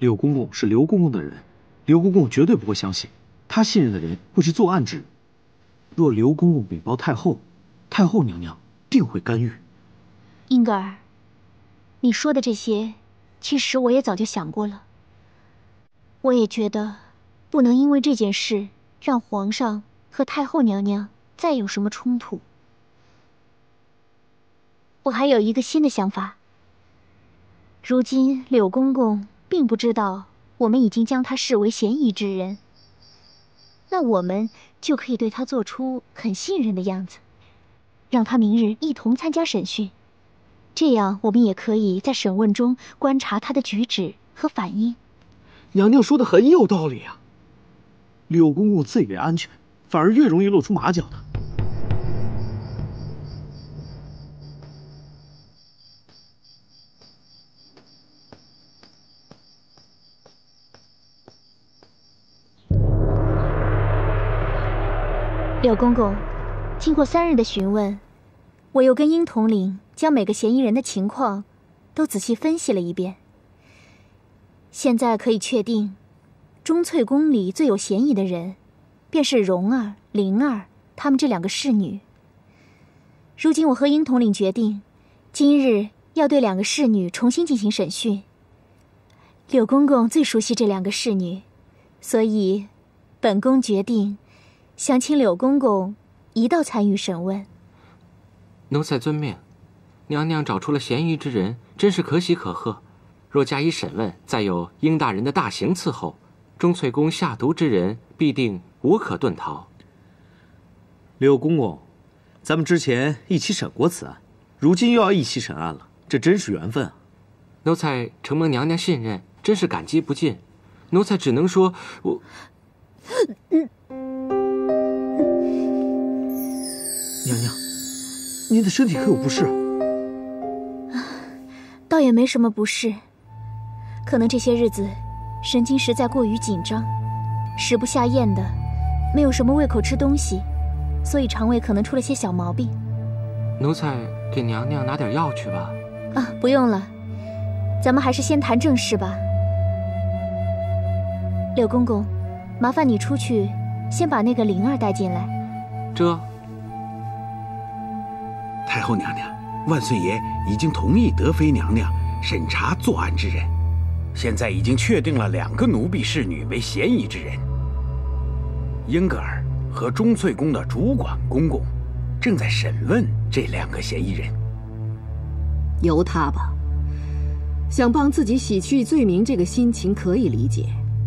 柳公公是刘公公的人，刘公公绝对不会相信他信任的人会去作案之人。若刘公公禀报太后，太后娘娘定会干预。英格尔，你说的这些，其实我也早就想过了。我也觉得，不能因为这件事让皇上和太后娘娘再有什么冲突。我还有一个新的想法。如今柳公公并不知道我们已经将他视为嫌疑之人，那我们就可以对他做出很信任的样子，让他明日一同参加审讯。这样我们也可以在审问中观察他的举止和反应。娘娘说的很有道理啊。柳公公自以为安全，反而越容易露出马脚的。柳公公，经过3日的询问，我又跟英统领将每个嫌疑人的情况都仔细分析了一遍。现在可以确定，钟粹宫里最有嫌疑的人，便是蓉儿、灵儿她们这2个侍女。如今我和英统领决定，今日要对2个侍女重新进行审讯。柳公公最熟悉这2个侍女，所以本宫决定想请柳公公一道参与审问。奴才遵命。娘娘找出了嫌疑之人，真是可喜可贺。若加以审问，再有英大人的大刑伺候，钟粹宫下毒之人必定无可遁逃。柳公公，咱们之前一起审过此案，如今又要一起审案了，这真是缘分啊！奴才承蒙娘娘信任，真是感激不尽。奴才只能说，我……娘娘，您的身体可有不适？倒也没什么不适，可能这些日子神经实在过于紧张，食不下咽的，没有什么胃口吃东西，所以肠胃可能出了些小毛病。奴才给娘娘拿点药去吧。啊，不用了，咱们还是先谈正事吧。柳公公，麻烦你出去，先把那个灵儿带进来。这。太后娘娘，万岁爷已经同意德妃娘娘审查作案之人，现在已经确定了2个奴婢侍女为嫌疑之人。英格尔和钟粹宫的主管公公正在审问这2个嫌疑人。由他吧，想帮自己洗去罪名，这个心情可以理解。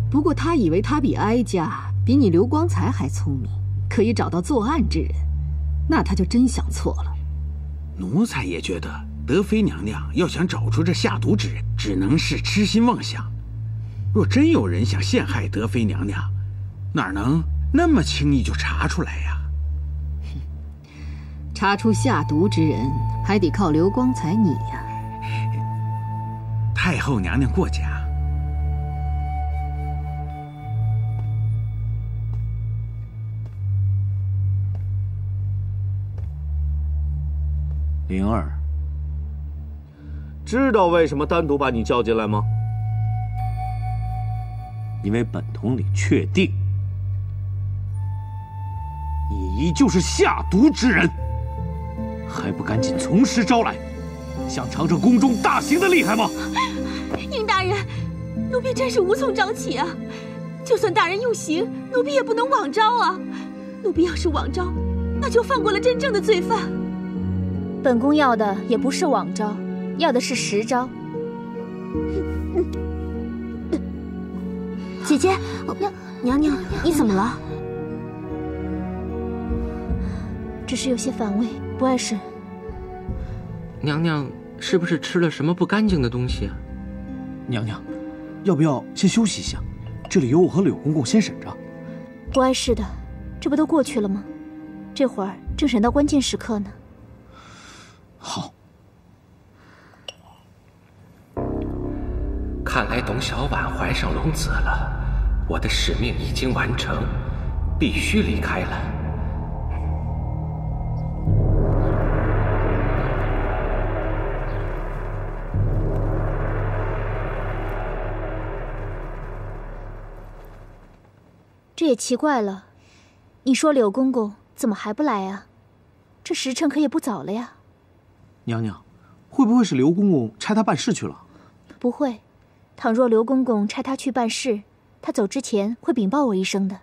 不过他以为他比哀家、比你刘光才还聪明，可以找到作案之人，那他就真想错了。奴才也觉得德妃娘娘要想找出这下毒之人，只能是痴心妄想。若真有人想陷害德妃娘娘，哪能那么轻易就查出来呀？查出下毒之人，还得靠刘光才你呀。太后娘娘过奖。灵儿，知道为什么单独把你叫进来吗？因为本统领确定，你依旧是下毒之人，还不赶紧从实招来，想尝尝宫中大刑的厉害吗？英大人，奴婢真是无从招起啊！就算大人用刑，奴婢也不能枉招啊！奴婢要是枉招，那就放过了真正的罪犯。本宫要的也不是枉招，要的是实招。姐姐，娘娘，你怎么了？只是有些反胃，不碍事。娘娘是不是吃了什么不干净的东西啊？娘娘，要不要先休息一下？这里由我和柳公公先审着。不碍事的，这不都过去了吗？这会儿正审到关键时刻呢。好。看来董小宛怀上龙子了，我的使命已经完成，必须离开了。这也奇怪了，你说柳公公怎么还不来啊？这时辰可也不早了呀。娘娘，会不会是刘公公差他办事去了？不会，倘若刘公公差他去办事，他走之前会禀报我一声的。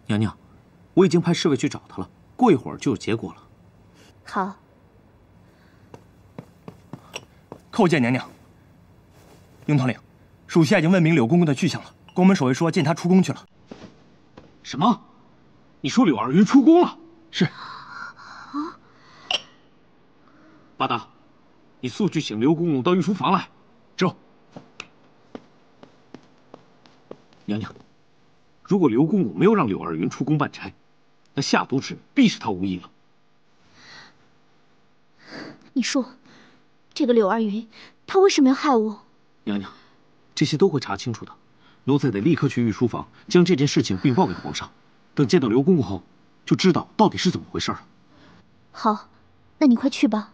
娘娘，我已经派侍卫去找他了，过一会儿就有结果了。好。叩见娘娘。雍统领，属下已经问明柳公公的去向了。宫门守卫说见他出宫去了。什么？你说柳二云出宫了？是。八达，你速去请刘公公到御书房来。走。娘娘，如果刘公公没有让柳二云出宫办差，那下毒之必是他无意了。你说，这个柳二云，他为什么要害我？娘娘，这些都会查清楚的。奴才得立刻去御书房，将这件事情禀报给皇上。等见到刘公公后，就知道到底是怎么回事了。好，那你快去吧。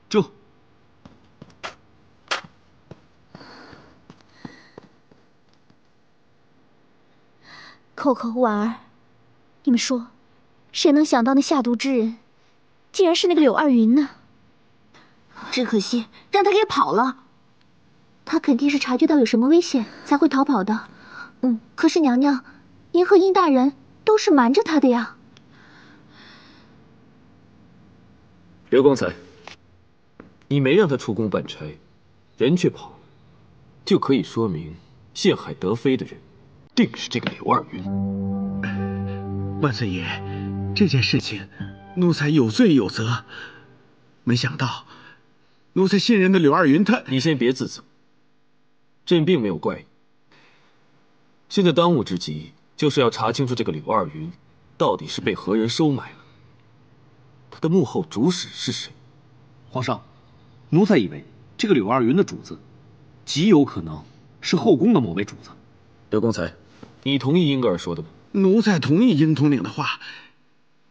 这。扣扣、婉儿，你们说，谁能想到那下毒之人，竟然是那个柳二云呢？只可惜让他给跑了。他肯定是察觉到有什么危险才会逃跑的。可是娘娘，您和殷大人都是瞒着他的呀。刘光才，你没让他出宫办差，人却跑了，就可以说明陷害德妃的人定是这个柳二云。万岁爷，这件事情奴才有罪有责，没想到奴才信任的柳二云他……你先别自责，朕并没有怪你。现在当务之急就是要查清楚这个柳二云到底是被何人收买了，他的幕后主使是谁？皇上，奴才以为这个柳二云的主子，极有可能是后宫的某位主子。刘光才，你同意英格尔说的吗？奴才同意英统领的话，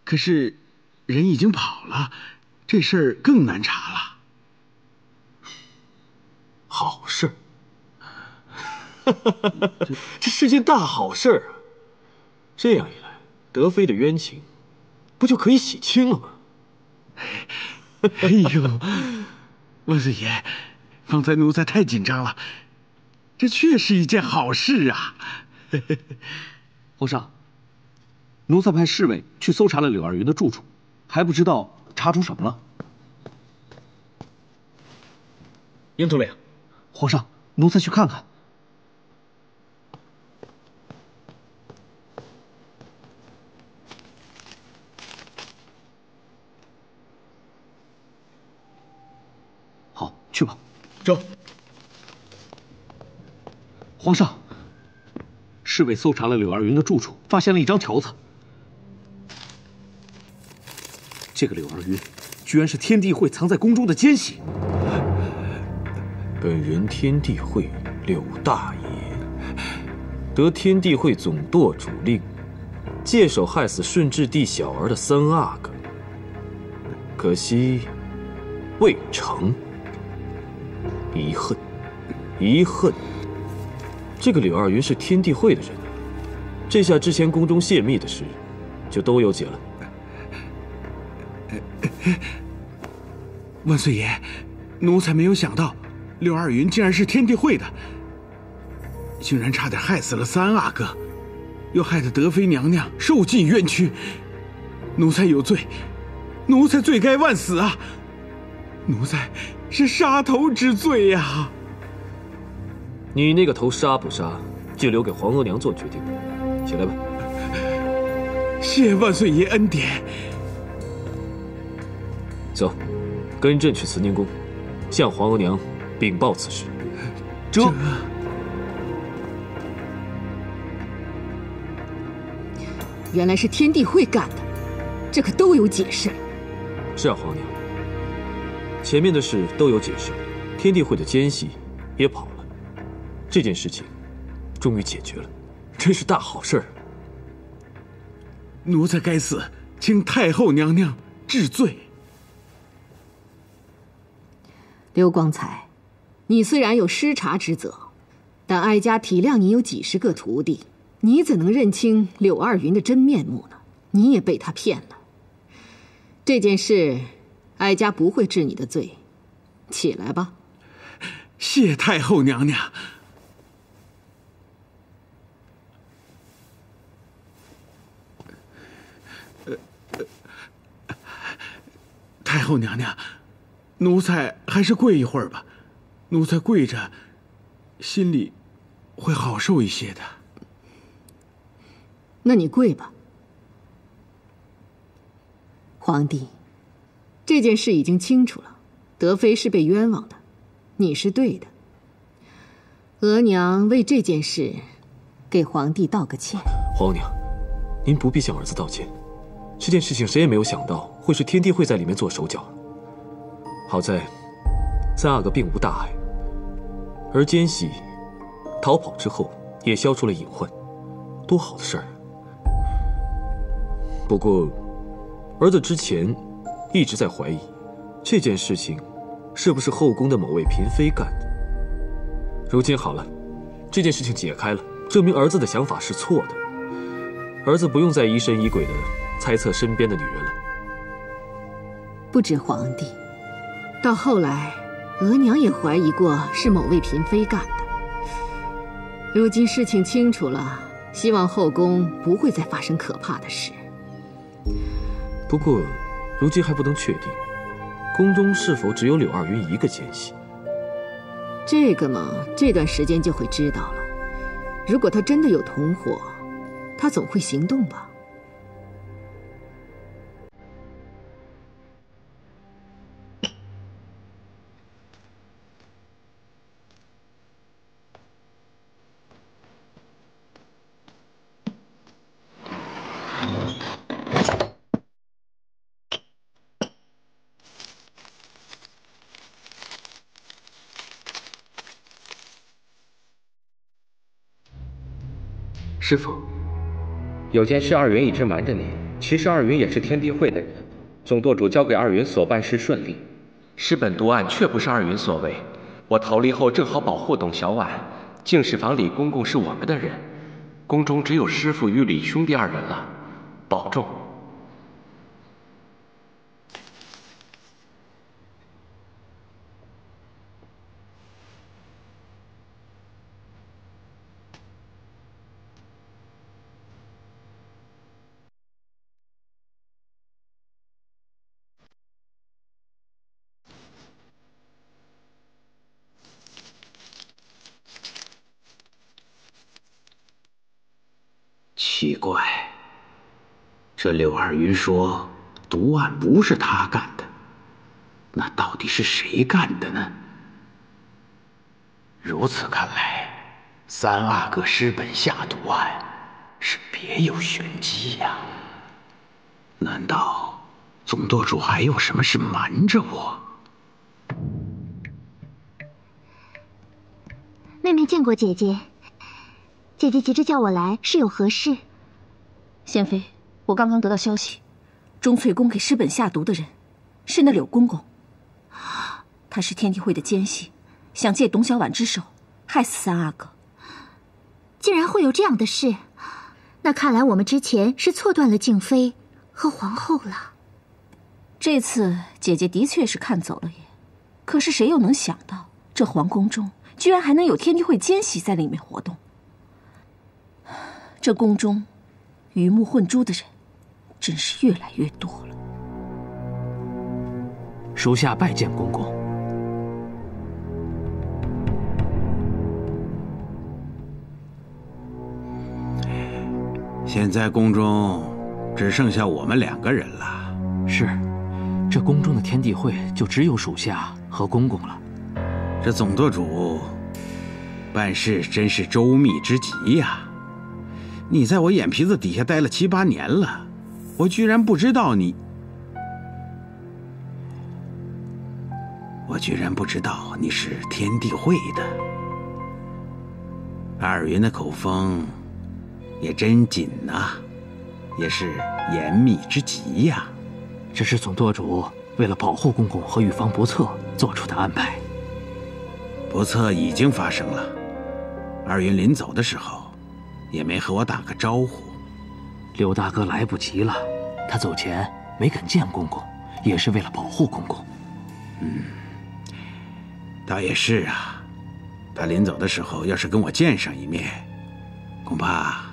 可是人已经跑了，这事儿更难查了。好事这是件大好事啊！这样一来，德妃的冤情不就可以洗清了吗？哎呦，万岁爷，方才奴才太紧张了，这确是一件好事啊！皇上，奴才派侍卫去搜查了柳二云的住处，还不知道查出什么了。英统领，皇上，奴才去看看。好，去吧。走。皇上，侍卫搜查了柳二云的住处，发现了一张条子。这个柳二云，居然是天地会藏在宫中的奸细。本人天地会柳大爷，得天地会总舵主令，借手害死顺治帝小儿的3阿哥，可惜未成。遗恨，遗恨！这个柳二云是天地会的人，这下之前宫中泄密的事就都有解了。万岁爷，奴才没有想到柳二云竟然是天地会的，竟然差点害死了3阿哥，又害得德妃娘娘受尽冤屈，奴才有罪，奴才罪该万死啊！奴才是杀头之罪呀！你那个头杀不杀，就留给皇额娘做决定。起来吧。谢万岁爷恩典。走，跟朕去慈宁宫，向皇额娘禀报此事。这原来是天地会干的，这可都有解释。是啊，皇娘，前面的事都有解释，天地会的奸细也跑了，这件事情终于解决了，真是大好事儿。奴才该死，请太后娘娘治罪。刘光才，你虽然有师察之责，但哀家体谅你有几十个徒弟，你怎能认清柳二云的真面目呢？你也被他骗了。这件事，哀家不会治你的罪。起来吧。谢太后娘娘。太后娘娘，奴才还是跪一会儿吧。奴才跪着，心里会好受一些的。那你跪吧。皇帝，这件事已经清楚了，德妃是被冤枉的，你是对的。额娘为这件事给皇帝道个歉。皇娘，您不必向儿子道歉。这件事情谁也没有想到会是天地会在里面做手脚。好在三阿哥并无大碍，而奸细逃跑之后也消除了隐患，多好的事儿。不过儿子之前一直在怀疑这件事情是不是后宫的某位嫔妃干的。如今好了，这件事情解开了，证明儿子的想法是错的，儿子不用再疑神疑鬼的猜测身边的女人了。不止皇帝，到后来额娘也怀疑过是某位嫔妃干的。如今事情清楚了，希望后宫不会再发生可怕的事。不过如今还不能确定宫中是否只有柳二云一个奸细。这个嘛，这段时间就会知道了。如果他真的有同伙，他总会行动吧。师父，有件事二云一直瞒着你。其实二云也是天地会的人，总舵主交给二云所办事顺利。师本毒案却不是二云所为，我逃离后正好保护董小宛。净室房李公公是我们的人，宫中只有师父与李兄弟二人了，保重。奇怪，这柳二云说毒案不是他干的，那到底是谁干的呢？如此看来，三阿哥师本下毒案是别有玄机呀。难道总舵主还有什么事瞒着我？妹妹见过姐姐，姐姐急着叫我来，是有何事？贤妃，我刚刚得到消息，钟粹宫给师本下毒的人是那柳公公，他是天地会的奸细，想借董小宛之手害死三阿哥。竟然会有这样的事，那看来我们之前是错断了静妃和皇后了。这次姐姐的确是看走了眼，可是谁又能想到，这皇宫中居然还能有天地会奸细在里面活动。这宫中鱼目混珠的人真是越来越多了。属下拜见公公。现在宫中只剩下我们2个人了。是，这宫中的天地会就只有属下和公公了。这总舵主办事真是周密之极呀！你在我眼皮子底下待了7、8年了，我居然不知道你是天地会的。二云的口风也真紧呐，也是严密之极呀。这是总舵主为了保护公公和预防不测做出的安排。不测已经发生了，二云临走的时候也没和我打个招呼。刘大哥来不及了，他走前没敢见公公，也是为了保护公公。倒也是啊。他临走的时候要是跟我见上一面，恐怕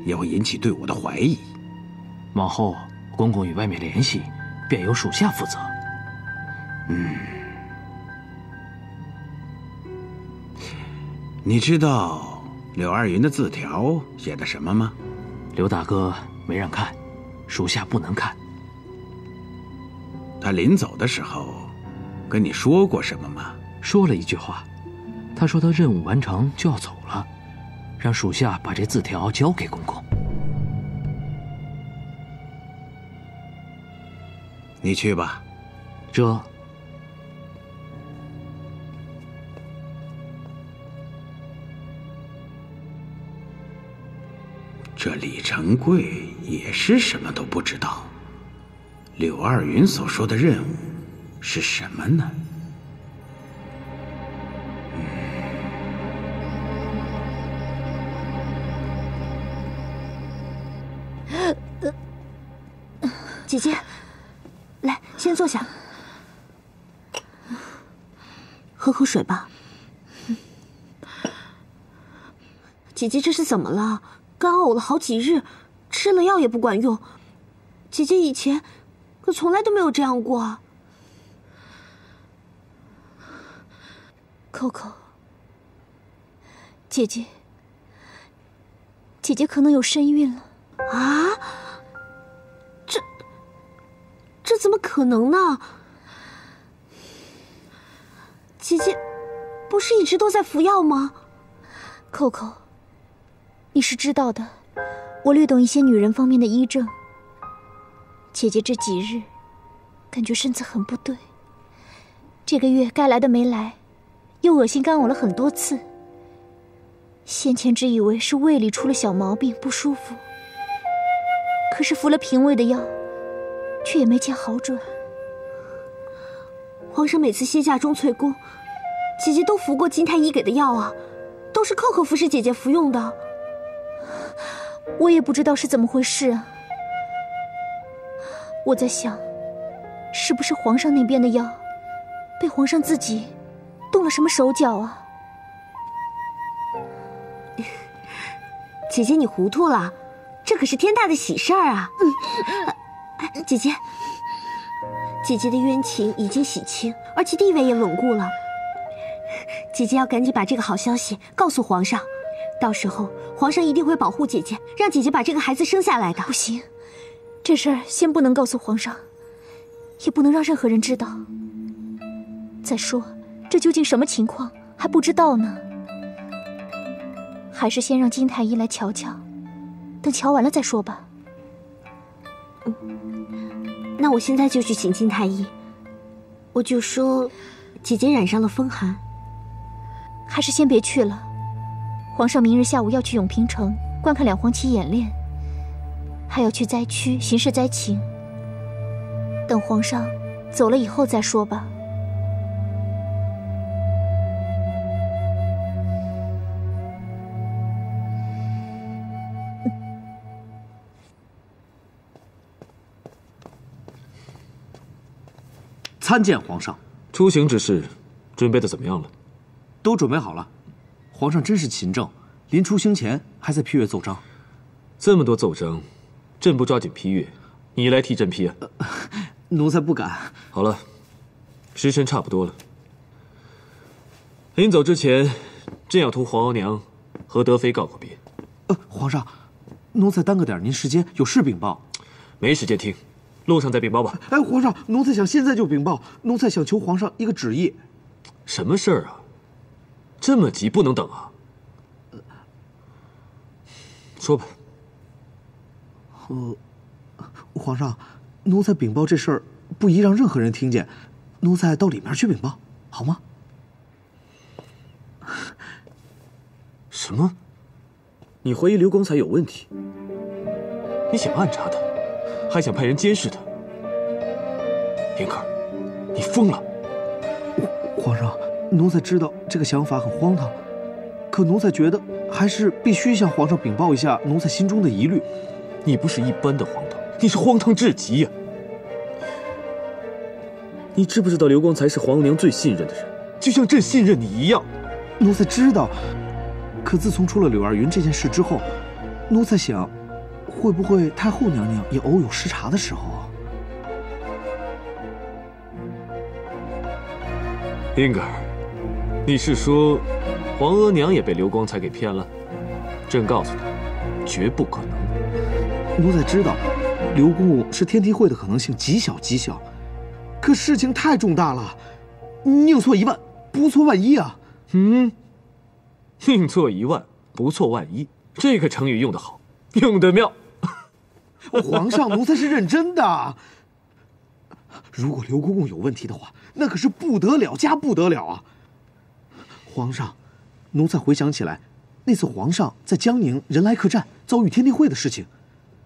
也会引起对我的怀疑。往后公公与外面联系，便由属下负责。你知道柳二云的字条写的什么吗？刘大哥没让看，属下不能看。他临走的时候跟你说过什么吗？说了一句话，他说他任务完成就要走了，让属下把这字条交给公公。你去吧。这李成贵也是什么都不知道。柳二云所说的任务是什么呢？姐姐，来，先坐下，喝口水吧。姐姐，这是怎么了？干呕了好几日，吃了药也不管用。姐姐以前可从来都没有这样过。Coco， 姐姐可能有身孕了。啊？这怎么可能呢？姐姐不是一直都在服药吗？ Coco， 你是知道的，我略懂一些女人方面的医症。姐姐这几日感觉身子很不对，这个月该来的没来，又恶心干呕了很多次。先前只以为是胃里出了小毛病不舒服，可是服了平胃的药却也没见好转。皇上每次歇驾中翠宫，姐姐都服过金太医给的药啊，都是Coco服侍姐姐服用的。我也不知道是怎么回事啊。我在想，是不是皇上那边的药被皇上自己动了什么手脚啊？姐姐，你糊涂了，这可是天大的喜事儿啊！姐姐的冤情已经洗清，而且地位也稳固了。姐姐要赶紧把这个好消息告诉皇上，到时候皇上一定会保护姐姐，让姐姐把这个孩子生下来的。不行，这事儿先不能告诉皇上，也不能让任何人知道。再说，这究竟什么情况还不知道呢。还是先让金太医来瞧瞧，等瞧完了再说吧。那我现在就去请金太医，我就说姐姐染上了风寒。还是先别去了，皇上明日下午要去永平城观看两黄旗演练，还要去灾区巡视灾情。等皇上走了以后再说吧。参见皇上。出行之事，准备的怎么样了？都准备好了。皇上真是勤政，临出行前还在批阅奏章。这么多奏章，朕不抓紧批阅，你来替朕批啊？奴才不敢。好了，时辰差不多了。临走之前，朕要同皇额娘和德妃告个别。皇上，奴才耽搁点您时间，有事禀报。没时间听。路上再禀报吧。皇上，奴才想现在就禀报。奴才想求皇上一个旨意。什么事儿啊？这么急，不能等啊！说吧。皇上，奴才禀报这事儿不宜让任何人听见，奴才到里面去禀报，好吗？什么？你怀疑刘光彩有问题？你想暗查他？还想派人监视他，英格尔，你疯了！皇上，奴才知道这个想法很荒唐，可奴才觉得还是必须向皇上禀报一下奴才心中的疑虑。你不是一般的荒唐，你是荒唐至极呀！你知不知道刘光才是皇额娘最信任的人，就像朕信任你一样。奴才知道，可自从出了柳二云这件事之后，奴才想，会不会太后娘娘也偶有失察的时候啊？英格尔，你是说皇额娘也被刘光才给骗了？朕告诉你，绝不可能。奴才知道，刘公公是天梯会的可能性极小极小，可事情太重大了，宁错一万，不错万一啊！宁错一万，不错万一，这个成语用得好，用得妙。皇上，奴才是认真的。如果刘公公有问题的话，那可是不得了加不得了啊！皇上，奴才回想起来，那次皇上在江宁仁来客栈遭遇天地会的事情，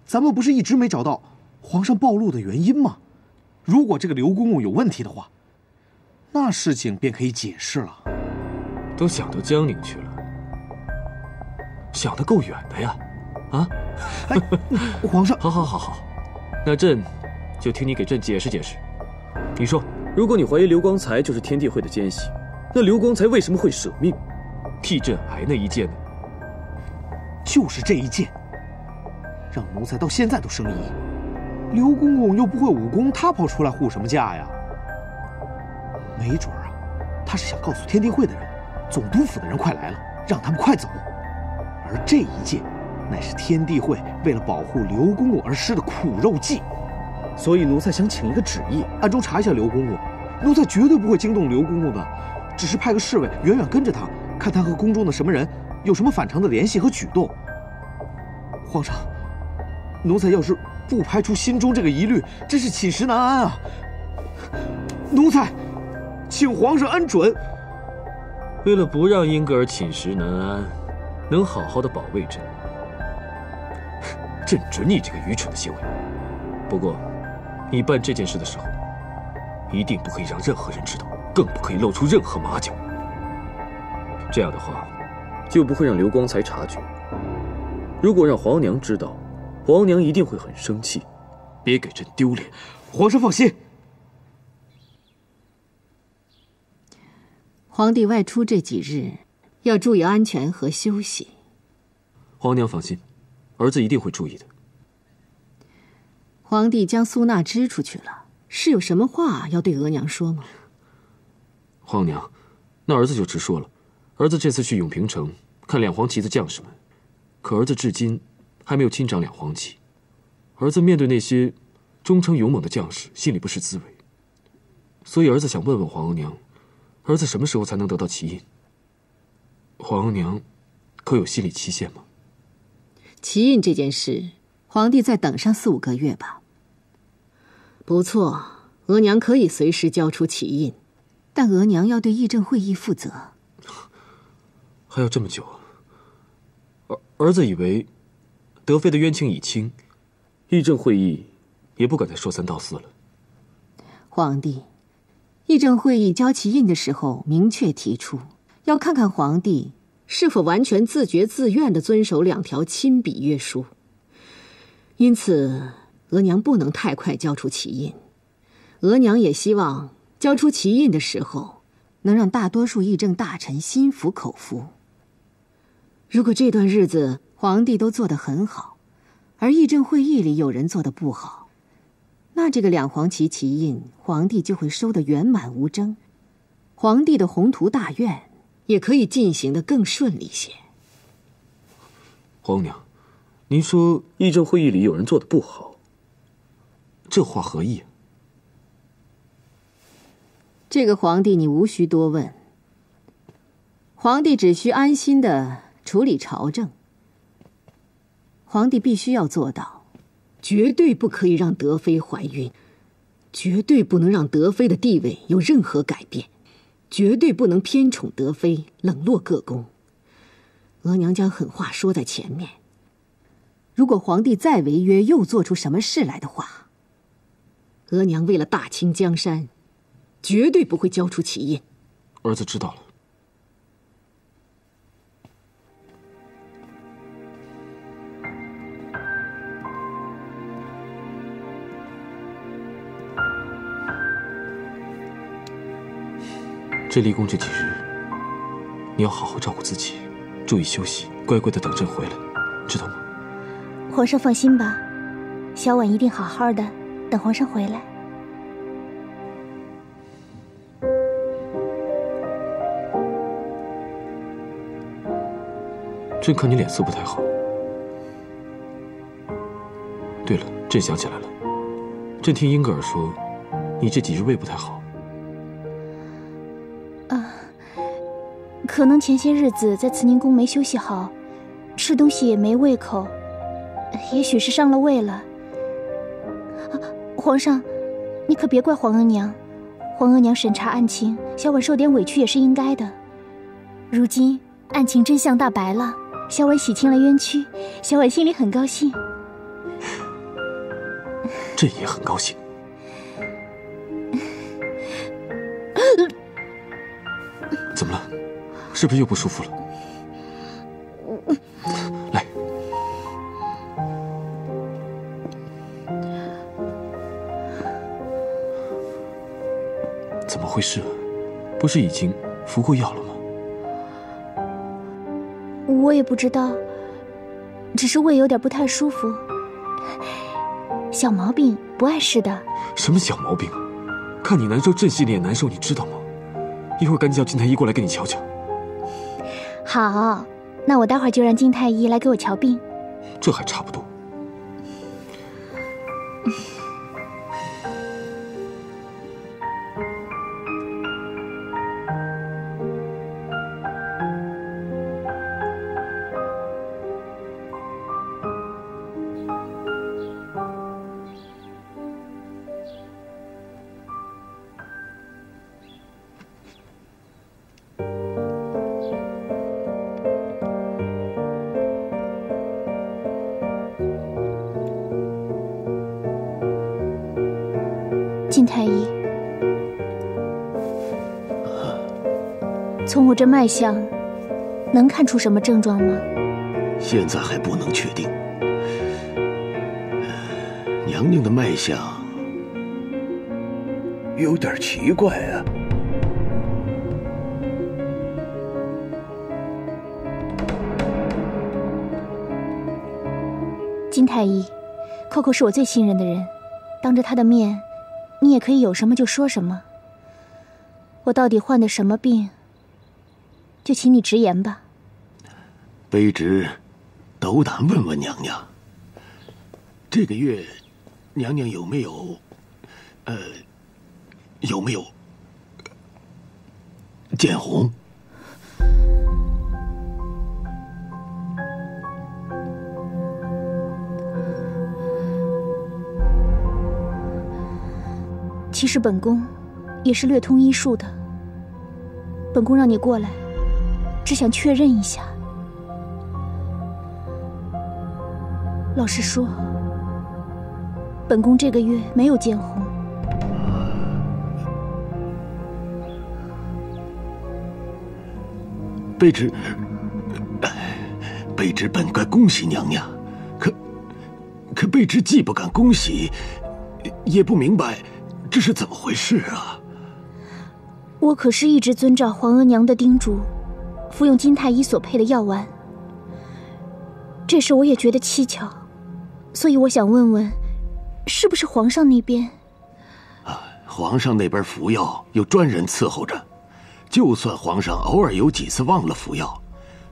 咱们不是一直没找到皇上暴露的原因吗？如果这个刘公公有问题的话，那事情便可以解释了。都想到江宁去了，想得够远的呀！啊，皇上，好，那朕就听你给朕解释解释。你说，如果你怀疑刘光才就是天地会的奸细，那刘光才为什么会舍命替朕挨那一剑呢？就是这一剑，让奴才到现在都生疑。刘公公又不会武功，他跑出来护什么驾呀？没准啊，他是想告诉天地会的人，总督府的人快来了，让他们快走。而这一剑，乃是天地会为了保护刘公公而施的苦肉计。所以奴才想请一个旨意，暗中查一下刘公公。奴才绝对不会惊动刘公公的，只是派个侍卫远远跟着他，看他和宫中的什么人有什么反常的联系和举动。皇上，奴才要是不排除心中这个疑虑，真是寝食难安啊！奴才请皇上恩准。为了不让英格尔寝食难安，能好好的保卫朕，朕准你这个愚蠢的行为。不过，你办这件事的时候，一定不可以让任何人知道，更不可以露出任何马脚。这样的话，就不会让刘光才察觉。如果让皇娘知道，皇娘一定会很生气，别给朕丢脸。皇上放心。皇帝外出这几日，要注意安全和休息。皇娘放心，儿子一定会注意的。皇帝将苏娜支出去了，是有什么话要对额娘说吗？皇娘，那儿子就直说了。儿子这次去永平城看两黄旗的将士们，可儿子至今还没有亲掌两黄旗。儿子面对那些忠诚勇猛的将士，心里不是滋味。所以儿子想问问皇额娘，儿子什么时候才能得到旗印？皇额娘可有心理期限吗？旗印这件事，皇帝再等上4、5个月吧。不错，额娘可以随时交出旗印，但额娘要对议政会议负责。还要这么久啊？儿子以为德妃的冤情已清，议政会议也不敢再说三道四了。皇帝，议政会议交旗印的时候明确提出，要看看皇帝是否完全自觉自愿地遵守2条亲笔约书。因此，额娘不能太快交出旗印。额娘也希望交出旗印的时候，能让大多数议政大臣心服口服。如果这段日子皇帝都做得很好，而议政会议里有人做得不好，那这个2黄旗旗印，皇帝就会收得圆满无争，皇帝的宏图大愿也可以进行得更顺利些。皇娘，您说议政会议里有人做得不好，这话何意啊？这个皇帝你无需多问，皇帝只需安心地处理朝政。皇帝必须要做到，绝对不可以让德妃怀孕，绝对不能让德妃的地位有任何改变，绝对不能偏宠德妃，冷落各宫。额娘将狠话说在前面，如果皇帝再违约，又做出什么事来的话，额娘为了大清江山，绝对不会交出旗印。儿子知道了。这立功这几日，你要好好照顾自己，注意休息，乖乖的等朕回来，知道吗？皇上放心吧，小婉一定好好的等皇上回来。朕看你脸色不太好。对了，朕想起来了，朕听英格尔说，你这几日胃不太好。可能前些日子在慈宁宫没休息好，吃东西也没胃口，也许是伤了胃了。皇上，你可别怪皇额娘，皇额娘审查案情，小婉受点委屈也是应该的。如今案情真相大白了，小婉洗清了冤屈，小婉心里很高兴。朕也很高兴。怎么了？是不是又不舒服了？来，怎么回事啊？不是已经服过药了吗？我也不知道，只是胃有点不太舒服。小毛病，不碍事的。什么小毛病？看你难受，朕心里也难受，你知道吗？一会儿赶紧叫金太医过来给你瞧瞧。好，那我待会儿就让金太医来给我瞧病。这还差不多。金太医，从我这脉象，能看出什么症状吗？现在还不能确定。娘娘的脉象有点奇怪啊。金太医，Coco是我最信任的人，当着他的面，你也可以有什么就说什么。我到底患的什么病，就请你直言吧。卑职斗胆问问娘娘，这个月娘娘有没有见红？其实本宫也是略通医术的，本宫让你过来，只想确认一下。老实说，本宫这个月没有见红。卑职本该恭喜娘娘，可卑职既不敢恭喜，也不明白这是怎么回事啊！我可是一直遵照皇额娘的叮嘱，服用金太医所配的药丸。这事我也觉得蹊跷，所以我想问问，是不是皇上那边？皇上那边服药有专人伺候着，就算皇上偶尔有几次忘了服药，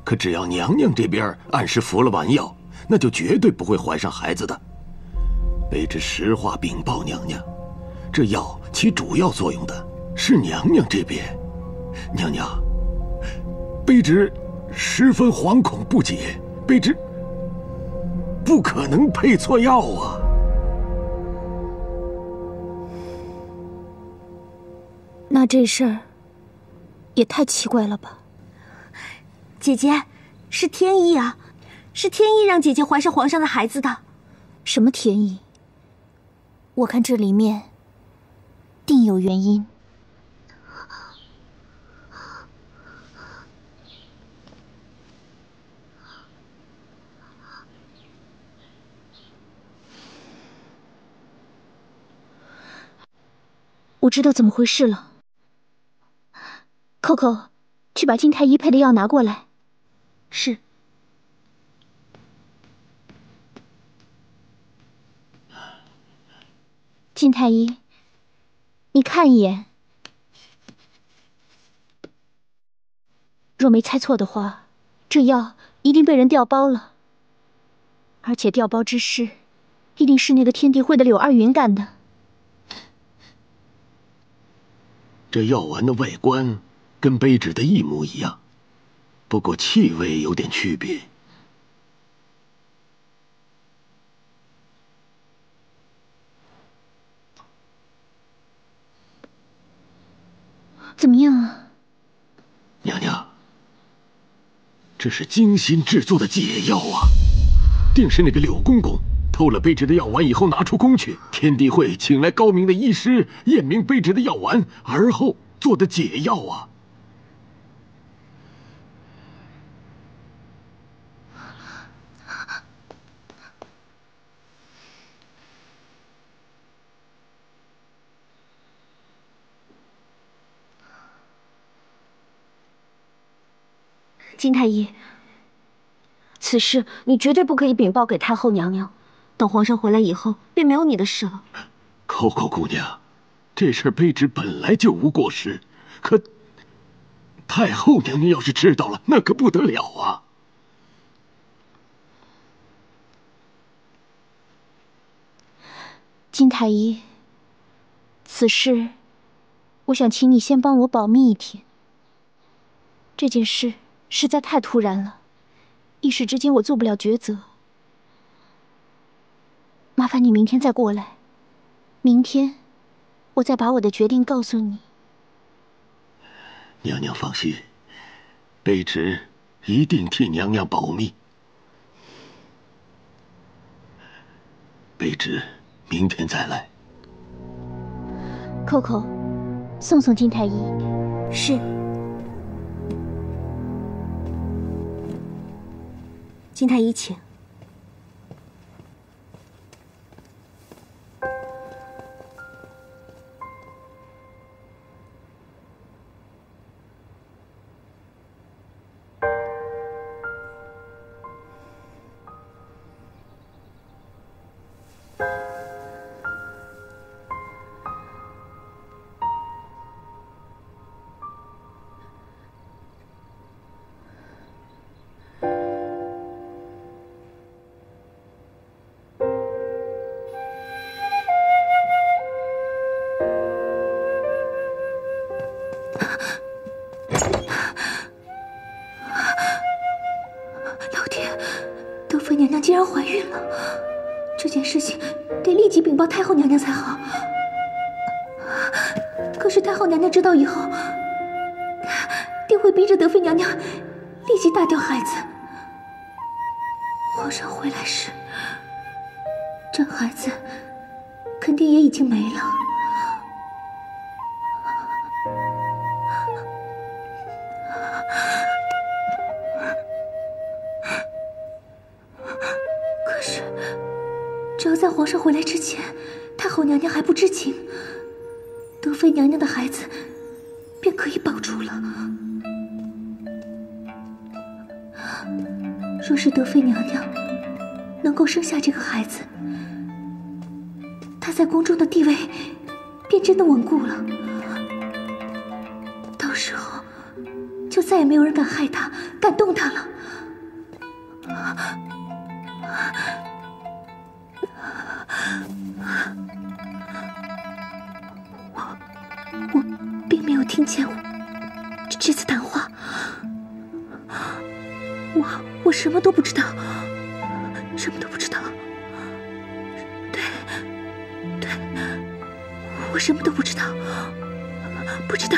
可只要娘娘这边按时服了丸药，那就绝对不会怀上孩子的。卑职实话禀报娘娘，这药起主要作用的是娘娘这边。娘娘，卑职十分惶恐不解，卑职不可能配错药啊！那这事儿也太奇怪了吧？姐姐，是天意啊，是天意让姐姐怀上皇上的孩子的。什么天意？我看这里面定有原因。我知道怎么回事了。Coco，去把金太医配的药拿过来。是。金太医，你看一眼，若没猜错的话，这药一定被人调包了，而且调包之事，一定是那个天地会的柳二云干的。这药丸的外观跟卑职的一模一样，不过气味有点区别。怎么样啊？娘娘，这是精心制作的解药啊！定是那个柳公公偷了卑职的药丸以后拿出宫去，天地会请来高明的医师验明卑职的药丸，而后做的解药啊！金太医，此事你绝对不可以禀报给太后娘娘，等皇上回来以后，便没有你的事了。Coco姑娘，这事卑职本来就无过失，可太后娘娘要是知道了，那可不得了啊！金太医，此事我想请你先帮我保密一天。这件事实在太突然了，一时之间我做不了抉择。麻烦你明天再过来，明天我再把我的决定告诉你。娘娘放心，卑职一定替娘娘保密。卑职明天再来。Coco，送送金太医。是。金太医，请。老天，德妃娘娘竟然怀孕了！这件事情得立即禀报太后娘娘才好。可是太后娘娘知道以后，定会逼着德妃娘娘立即打掉孩子。皇上回来时，这孩子肯定也已经没了。可是，只要在皇上回来之前，太后娘娘还不知情，德妃娘娘的孩子便可以保住了。若是德妃娘娘能够生下这个孩子，她在宫中的地位便真的稳固了。到时候，就再也没有人敢害她、敢动她了。我并没有听见这次谈话，我什么都不知道，什么都不知道。对，我什么都不知道，不知道。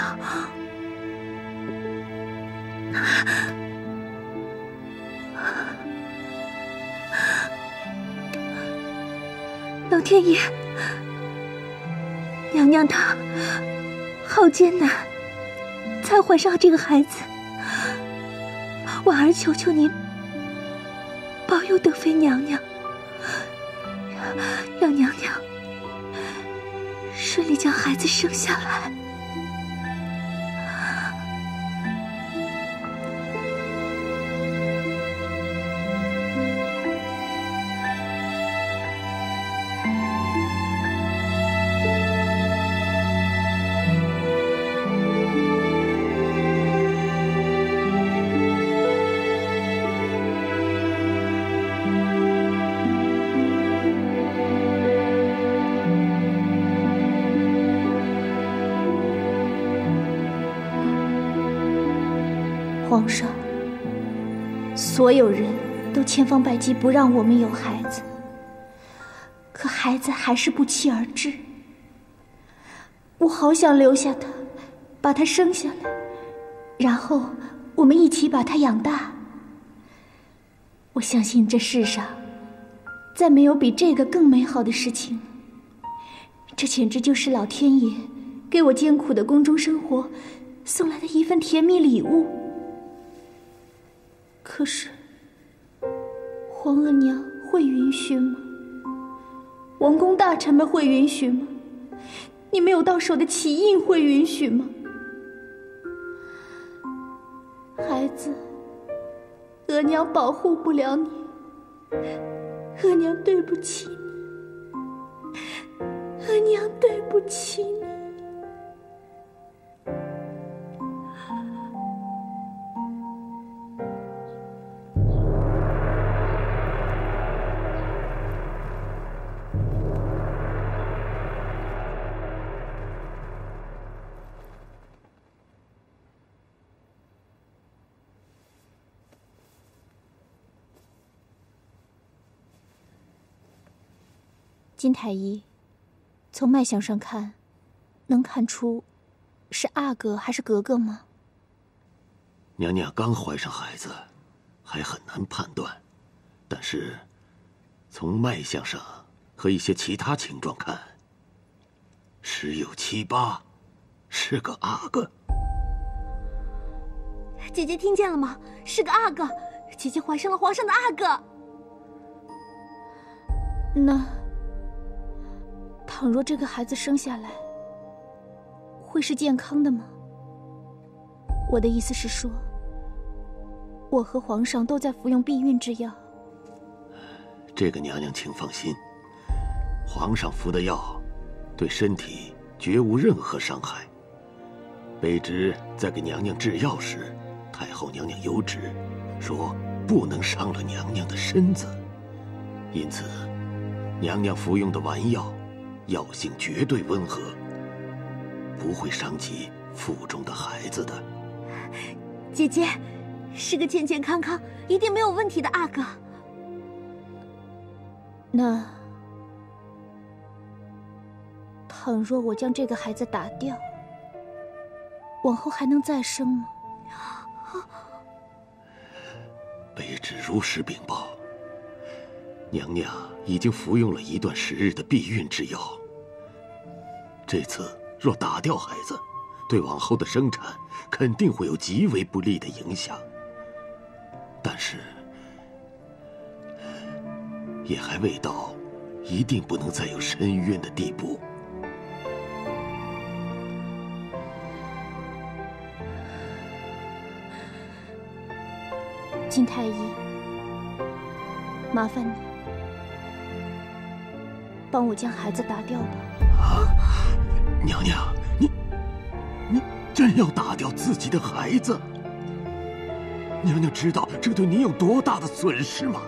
老天爷，娘娘她好艰难才怀上这个孩子，婉儿求求您保佑德妃娘娘，让娘娘顺利将孩子生下来。皇上，所有人都千方百计不让我们有孩子，可孩子还是不期而至。我好想留下他，把他生下来，然后我们一起把他养大。我相信这世上再没有比这个更美好的事情了。这简直就是老天爷给我艰苦的宫中生活送来的一份甜蜜礼物。可是皇额娘会允许吗？王公大臣们会允许吗？你没有到手的棋印会允许吗？孩子，额娘保护不了你，额娘对不起你，额娘对不起你。金太医，从脉象上看，能看出是阿哥还是格格吗？娘娘刚怀上孩子，还很难判断。但是，从脉象上和一些其他情状看，十有七八是个阿哥。姐姐听见了吗？是个阿哥，姐姐怀上了皇上的阿哥。那倘若这个孩子生下来，会是健康的吗？我的意思是说，我和皇上都在服用避孕之药。这个娘娘请放心，皇上服的药对身体绝无任何伤害。卑职在给娘娘制药时，太后娘娘有旨，说不能伤了娘娘的身子，因此娘娘服用的丸药药性绝对温和，不会伤及腹中的孩子的。姐姐是个健健康康、一定没有问题的阿哥。那倘若我将这个孩子打掉，往后还能再生吗？卑职如实禀报，娘娘已经服用了一段时日的避孕之药。这次若打掉孩子，对往后的生产肯定会有极为不利的影响。但是，也还未到一定不能再有身孕的地步。金太医，麻烦你帮我将孩子打掉吧。娘娘，你真要打掉自己的孩子？娘娘知道这对您有多大的损失吗？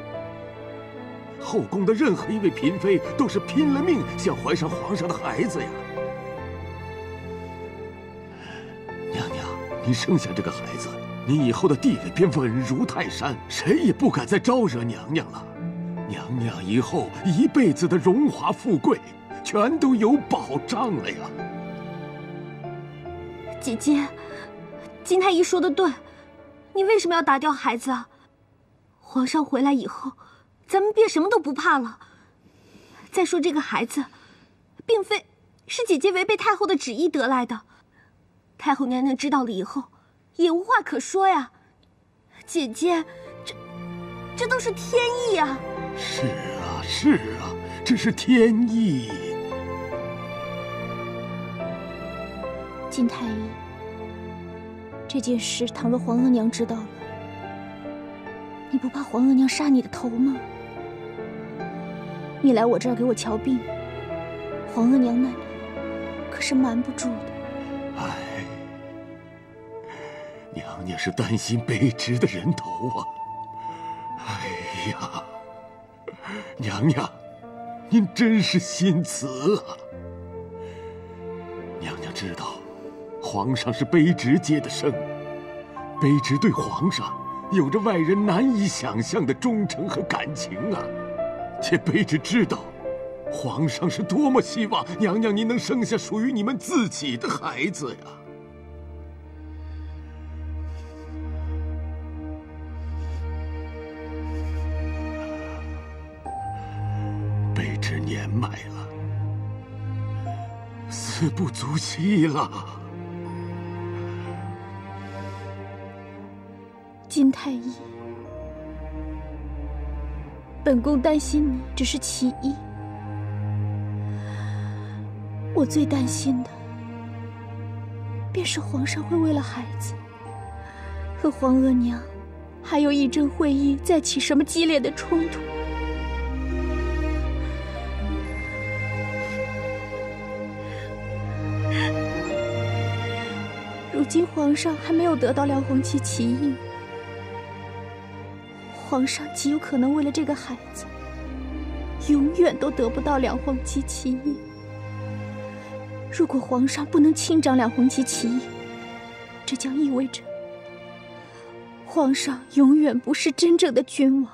后宫的任何一位嫔妃都是拼了命想怀上皇上的孩子呀。娘娘，您生下这个孩子，您以后的地位便稳如泰山，谁也不敢再招惹娘娘了。娘娘以后一辈子的荣华富贵，全都有保障了呀。姐姐，金太医说的对，你为什么要打掉孩子啊？皇上回来以后，咱们便什么都不怕了。再说这个孩子，并非是姐姐违背太后的旨意得来的，太后娘娘知道了以后，也无话可说呀。姐姐，这都是天意啊！是啊，是啊，这是天意。金太医，这件事倘若皇额娘知道了，你不怕皇额娘杀你的头吗？你来我这儿给我瞧病，皇额娘那里可是瞒不住的。哎，娘娘是担心卑职的人头啊！哎呀，娘娘，您真是心慈啊！娘娘知道，皇上是卑职接的生，卑职对皇上有着外人难以想象的忠诚和感情啊！且卑职知道，皇上是多么希望娘娘您能生下属于你们自己的孩子呀！卑职年迈了，死不足惜了。金太医，本宫担心你只是其一，我最担心的便是皇上会为了孩子和皇额娘还有议政会议再起什么激烈的冲突。如今皇上还没有得到梁皇旗旗印，皇上极有可能为了这个孩子，永远都得不到两黄旗旗印。如果皇上不能亲掌两黄旗旗印，这将意味着皇上永远不是真正的君王。